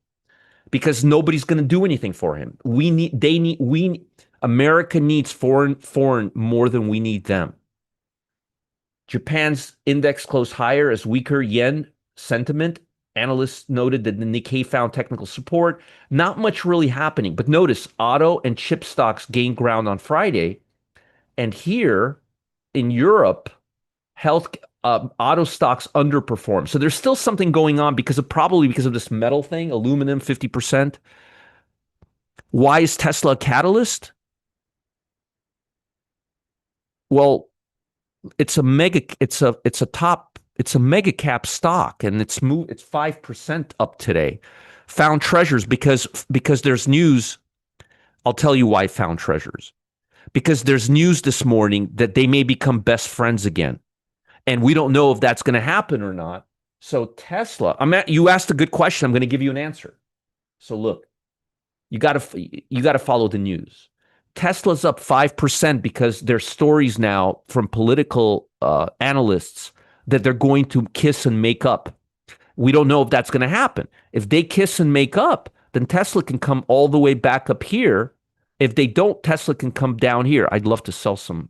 because nobody's going to do anything for him. America needs foreign more than we need them. Japan's index closed higher as weaker yen sentiment. Analysts noted that the Nikkei found technical support. Not much really happening. But notice auto and chip stocks gained ground on Friday. And here in Europe, auto stocks underperform. So there's still something going on probably because of this metal thing, aluminum 50%. Why is Tesla a catalyst? Well, it's a mega cap stock and it's 5% up today. Found treasures because there's news. I'll tell you why found treasures. Because there's news this morning that they may become best friends again. And we don't know if that's going to happen or not. So Tesla, you asked a good question. I'm going to give you an answer. So look, you got to follow the news. Tesla's up 5% because there's stories now from political analysts that they're going to kiss and make up. We don't know if that's going to happen. If they kiss and make up, then Tesla can come all the way back up here. If they don't, Tesla can come down here. I'd love to sell some.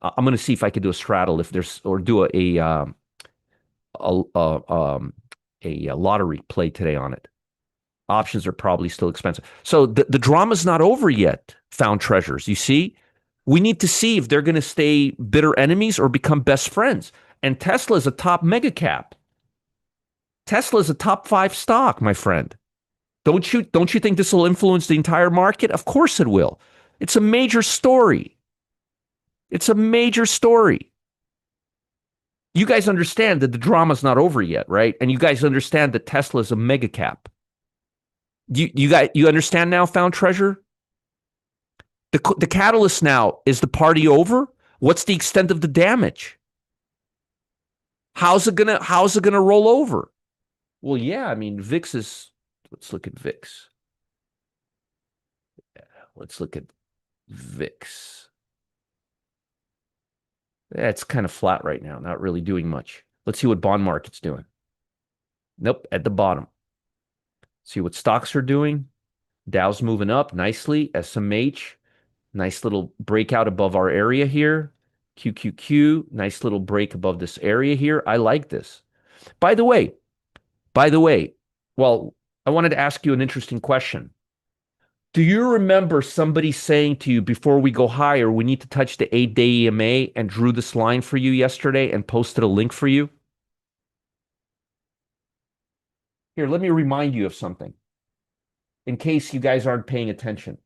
I'm going to see if I could do a straddle or do a lottery play today on it. Options are probably still expensive. So the drama's not over yet, found treasures. You see, we need to see if they're going to stay bitter enemies or become best friends. And Tesla is a top mega cap. Tesla is a top 5 stock, my friend. Don't you think this will influence the entire market? Of course it will. It's a major story. It's a major story. You guys understand that the drama's not over yet, right? And you guys understand that Tesla is a mega cap. You understand now, found treasure? The catalyst now, is the party over? What's the extent of the damage? How's it gonna roll over? Well, yeah, I mean, VIX is, let's look at VIX. Let's look at VIX. Yeah, it's kind of flat right now, not really doing much. Let's see what bond market's doing. Nope, at the bottom. See what stocks are doing. Dow's moving up nicely. SMH, nice little breakout above our area here. QQQ, nice little break above this area here. I like this. By the way, by the way, well, I wanted to ask you an interesting question. Do you remember somebody saying to you before we go higher, we need to touch the 8-day EMA and drew this line for you yesterday and posted a link for you? Here, let me remind you of something in case you guys aren't paying attention.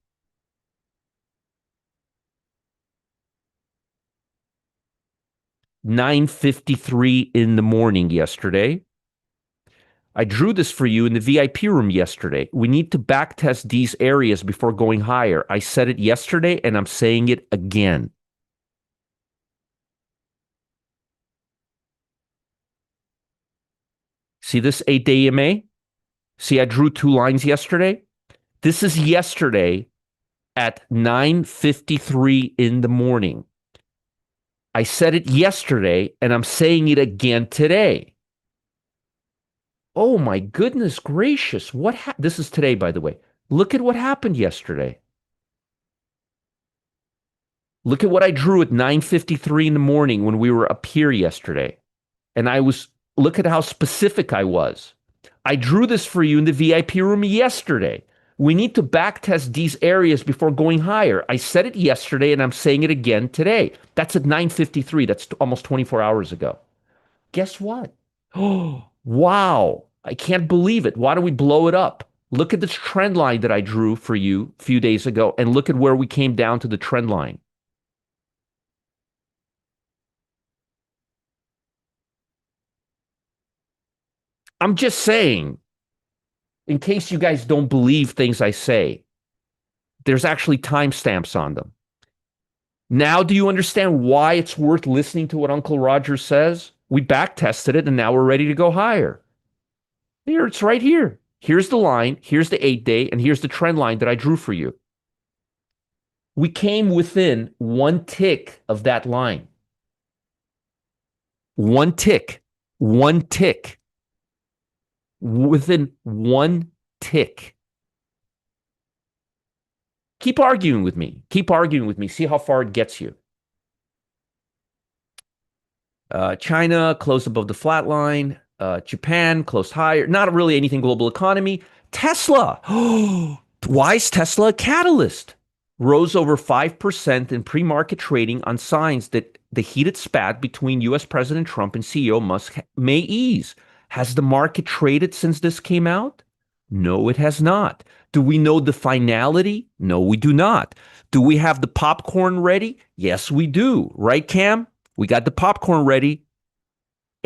9:53 in the morning yesterday. I drew this for you in the VIP room yesterday. We need to backtest these areas before going higher. I said it yesterday and I'm saying it again. See this 8-day EMA? See, I drew two lines yesterday. This is yesterday at 9:53 in the morning. I said it yesterday and I'm saying it again today. Oh my goodness gracious. This is today, by the way. Look at what happened yesterday. Look at what I drew at 9:53 in the morning when we were up here yesterday. And look at how specific I was. I drew this for you in the VIP room yesterday. We need to backtest these areas before going higher. I said it yesterday and I'm saying it again today. That's at 9:53. That's almost 24 hours ago. Guess what? Oh, wow. I can't believe it. Why don't we blow it up? Look at this trend line that I drew for you a few days ago and look at where we came down to the trend line. I'm just saying, in case you guys don't believe things I say, there's actually timestamps on them. Now, do you understand why it's worth listening to what Uncle Roger says? We back tested it and now we're ready to go higher. Here, it's right here. Here's the line, here's the 8-day, and here's the trend line that I drew for you. We came within one tick of that line. One tick. One tick. Within one tick. Keep arguing with me. Keep arguing with me. See how far it gets you. China closed above the flat line. Japan closed higher. Not really anything global economy. Tesla. Why is Tesla a catalyst? Rose over 5% in pre-market trading on signs that the heated spat between U.S. President Trump and CEO Musk may ease. Has the market traded since this came out? No, it has not. Do we know the finality? No, we do not. Do we have the popcorn ready? Yes, we do. Right, Cam? We got the popcorn ready.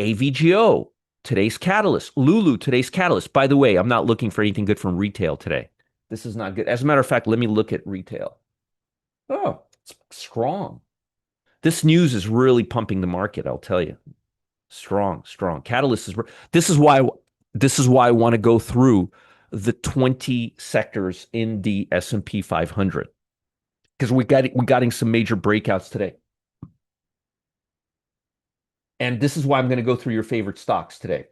AVGO, today's catalyst. Lulu, today's catalyst. By the way, I'm not looking for anything good from retail today. This is not good. As a matter of fact, let me look at retail. Oh, it's strong. This news is really pumping the market, I'll tell you. Strong. Catalyst is. This is why I want to go through the 20 sectors in the S&P 500 because we're getting some major breakouts today. And this is why I'm going to go through your favorite stocks today.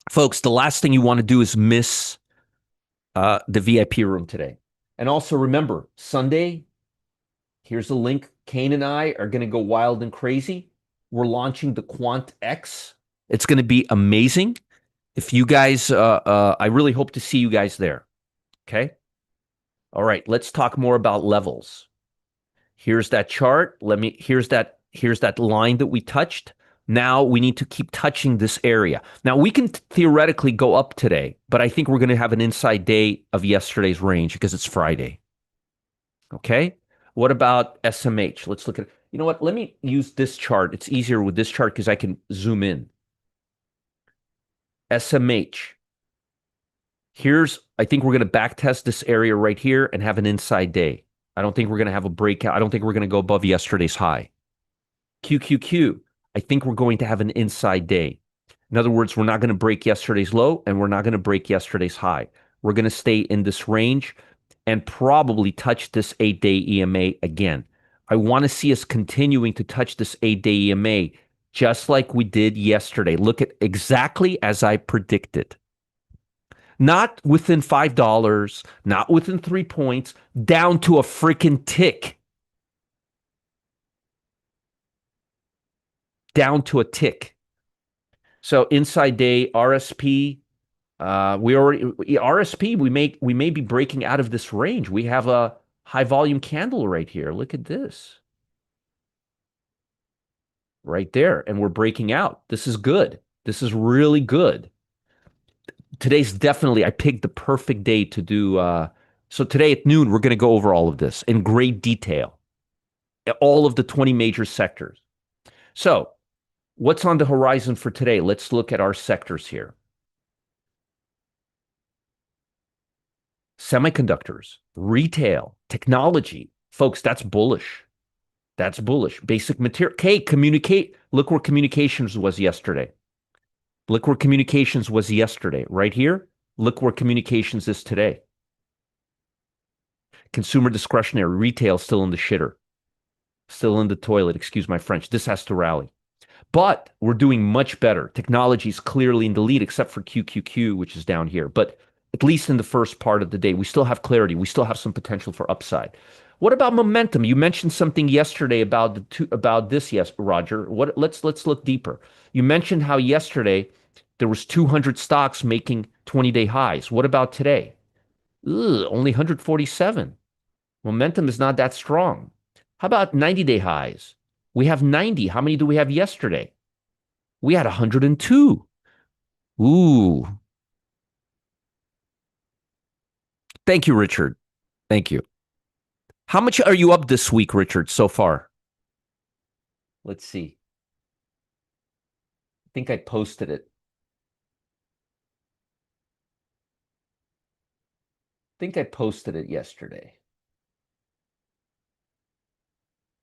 Folks, the last thing you want to do is miss the VIP room today. And also remember, Sunday, here's the link. Kane and I are going to go wild and crazy. We're launching the Quant-X. It's going to be amazing. If you guys, I really hope to see you guys there. Okay. All right. Let's talk more about levels. Here's that chart. Here's that line that we touched. Now we need to keep touching this area. Now we can theoretically go up today, but I think we're going to have an inside day of yesterday's range because it's Friday. Okay. What about SMH? Let's look at, you know what? Let me use this chart. It's easier with this chart because I can zoom in. SMH. I think we're going to back test this area right here and have an inside day. I don't think we're going to have a breakout. I don't think we're going to go above yesterday's high. QQQ. I think we're going to have an inside day. In other words, we're not going to break yesterday's low and we're not going to break yesterday's high. We're going to stay in this range and probably touch this 8-day EMA again. I want to see us continuing to touch this 8-day EMA just like we did yesterday. Look at exactly as I predicted. Not within $5, not within 3 points, down to a freaking tick. Down to a tick. So inside day RSP, we already RSP. We may be breaking out of this range. We have a high volume candle right here. Look at this, right there, and we're breaking out. This is good. This is really good. Today's definitely. I picked the perfect day to do. So today at noon, we're going to go over all of this in great detail, all of the 20 major sectors. So, what's on the horizon for today? Let's look at our sectors here. Semiconductors, retail, technology. Folks, that's bullish. That's bullish. Basic material. Okay, communicate. Look where communications was yesterday. Look where communications was yesterday. Right here. Look where communications is today. Consumer discretionary, retail still in the shitter. Still in the toilet. Excuse my French. This has to rally. But we're doing much better. Technology is clearly in the lead, except for QQQ, which is down here. But at least in the first part of the day, we still have clarity. We still have some potential for upside. What about momentum? You mentioned something yesterday about about this, yes, Roger. Let's look deeper. You mentioned how yesterday there was 200 stocks making 20-day highs. What about today? Only 147. Momentum is not that strong. How about 90-day highs? We have 90. How many do we have yesterday? We had 102. Ooh. Thank you, Richard. Thank you. How much are you up this week, Richard, so far? Let's see. I think I posted it. I think I posted it yesterday.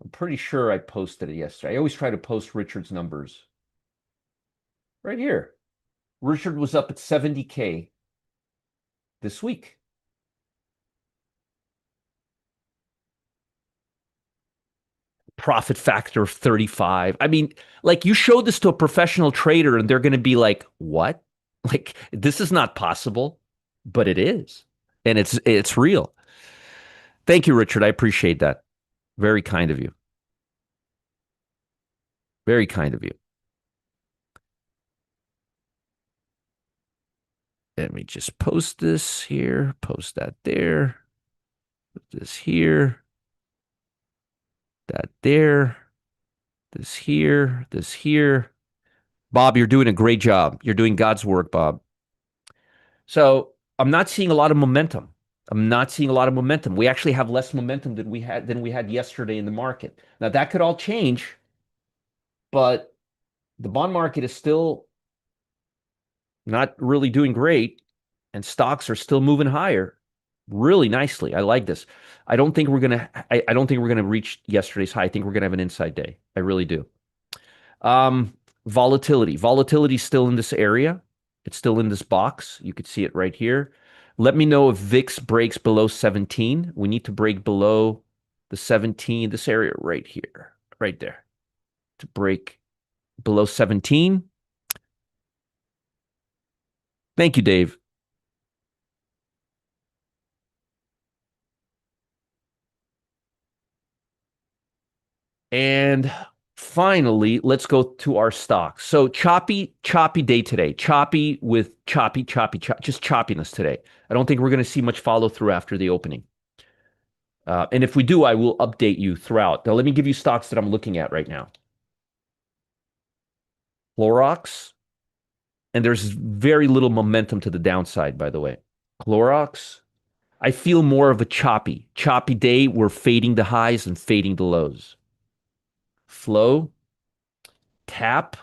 I'm pretty sure I posted it yesterday. I always try to post Richard's numbers. Right here. Richard was up at 70K this week. Profit factor of 35. I mean, like you show this to a professional trader and they're going to be like, "What? Like this is not possible." But it is. And it's real. Thank you, Richard. I appreciate that. Very kind of you. Very kind of you. Let me just post this here, post that there, put this here, that there, this here, this here. Bob, you're doing a great job. You're doing God's work, Bob. So I'm not seeing a lot of momentum. I'm not seeing a lot of momentum. We actually have less momentum than we had yesterday in the market. Now that could all change, but the bond market is still not really doing great, and stocks are still moving higher really nicely. I like this. I don't think we're gonna reach yesterday's high. I think we're gonna have an inside day. I really do. Um, Volatility. Volatility is still in this area. It's still in this box. You could see it right here. Let me know if VIX breaks below 17. We need to break below the 17, this area right here, right there, to break below 17. Thank you, Dave. And finally, let's go to our stocks. So choppy day today. Choppy with just choppiness today. I don't think we're going to see much follow through after the opening. And if we do, I will update you throughout. Now, let me give you stocks that I'm looking at right now. Clorox, and there's very little momentum to the downside, by the way. Clorox, I feel more of a choppy day. We're fading the highs and fading the lows. Flow, tap.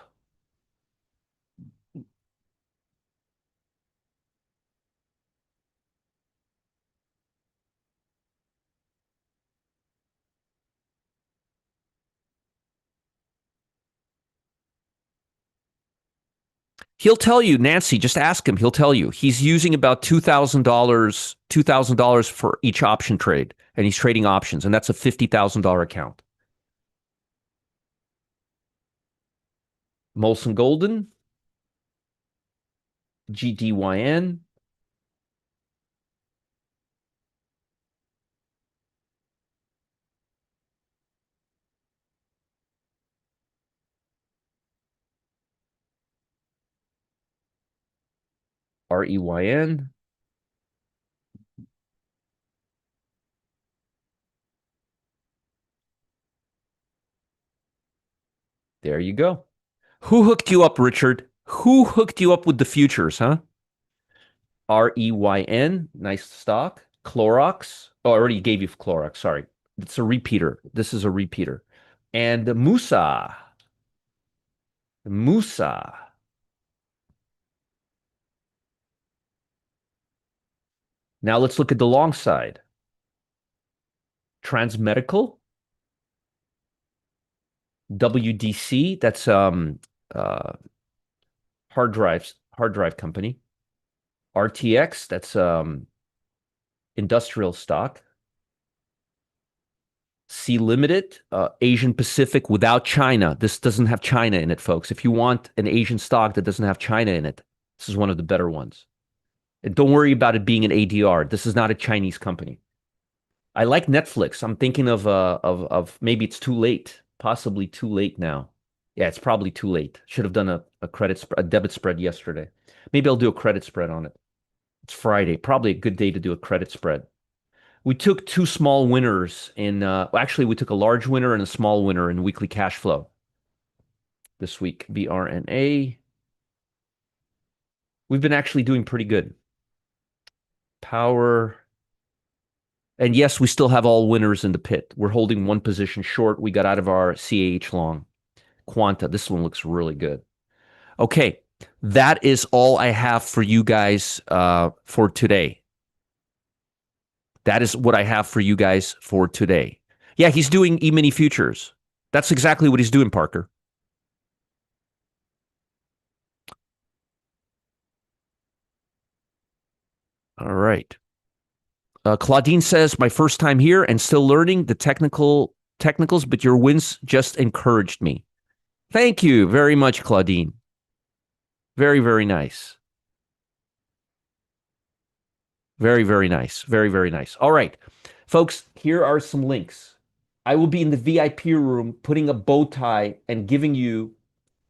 He'll tell you, Nancy, just ask him. He'll tell you. He's using about $2,000 for each option trade, and he's trading options, and that's a $50,000 account. Molson Golden, GDYN, REYN. There you go. Who hooked you up, Richard? Who hooked you up with the futures, huh? REYN, nice stock. Clorox. Oh, I already gave you Clorox. Sorry. It's a repeater. This is a repeater. And Musa. Musa. Now let's look at the long side. Transmedical. WDC. That's hard drive company. RTX. That's industrial stock. C Limited, Asian Pacific without China. This doesn't have China in it, folks. If you want an Asian stock that doesn't have China in it, this is one of the better ones. And don't worry about it being an ADR. This is not a Chinese company. I like Netflix. I'm thinking of maybe it's too late, possibly too late now. Yeah, it's probably too late. Should have done a debit spread yesterday. Maybe I'll do a credit spread on it. It's Friday, probably a good day to do a credit spread. We took two small winners actually, we took a large winner and a small winner in weekly cash flow this week. BRNA. We've been actually doing pretty good. Power. And yes, we still have all winners in the pit. We're holding one position short. We got out of our CAH long. Quanta. This one looks really good. Okay. That is all I have for you guys for today. That is what I have for you guys for today. Yeah, he's doing E-mini futures. That's exactly what he's doing, Parker. All right. Claudine says, my first time here and still learning the technicals, but your wins just encouraged me. Thank you very much, Claudine. Very, very nice. Very, very nice. Very, very nice. All right, folks, here are some links. I will be in the VIP room putting a bow tie and giving you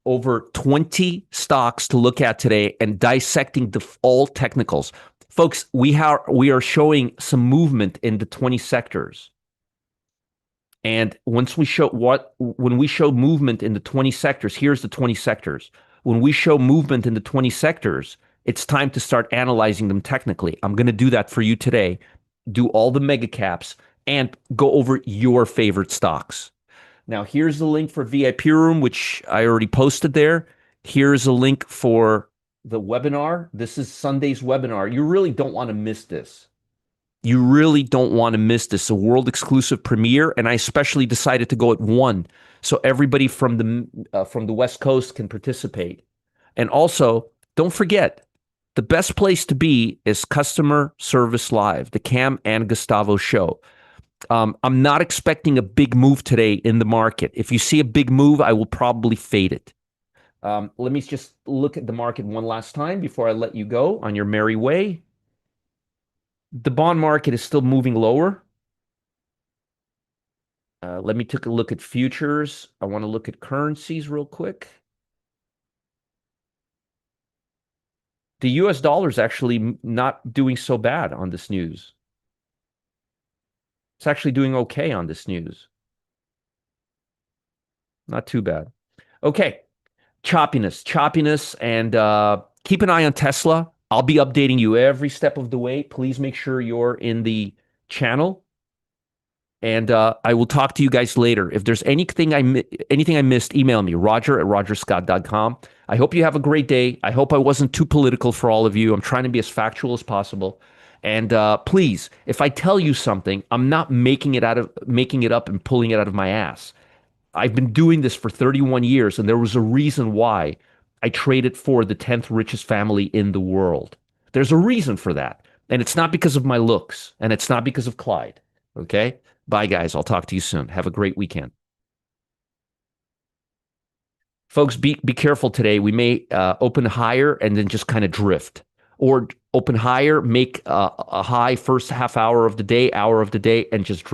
over 20 stocks to look at today and dissecting all technicals. Folks, we are showing some movement in the 20 sectors. And when we show movement in the 20 sectors, here's the 20 sectors. When we show movement in the 20 sectors, it's time to start analyzing them technically. I'm going to do that for you today. Do all the mega caps and go over your favorite stocks. Now, here's the link for VIP room, which I already posted there. Here's a link for the webinar. This is Sunday's webinar. You really don't want to miss this. You really don't want to miss this. A world exclusive premiere, and I especially decided to go at 1, so everybody from the West Coast can participate. And also, don't forget, the best place to be is Customer Service Live, the Cam and Gustavo show. I'm not expecting a big move today in the market. If you see a big move, I will probably fade it. Let me just look at the market one last time before I let you go on your merry way. The bond market is still moving lower. Let me take a look at futures. I want to look at currencies real quick. The US dollar is actually not doing so bad on this news. It's actually doing okay on this news. Not too bad. Okay. Choppiness, and keep an eye on Tesla. I'll be updating you every step of the way. Please make sure you're in the channel. And I will talk to you guys later. If there's anything I missed, email me, roger@rogerscott.com. I hope you have a great day. I hope I wasn't too political for all of you. I'm trying to be as factual as possible. And please, if I tell you something, I'm not making it up and pulling it out of my ass. I've been doing this for 31 years, and there was a reason why I trade it for the 10th richest family in the world. There's a reason for that. And it's not because of my looks, and it's not because of Clyde. Okay? Bye, guys. I'll talk to you soon. Have a great weekend. Folks, be careful today. We may open higher and then just kind of drift, or open higher, make a high first half hour of the day, and just drift.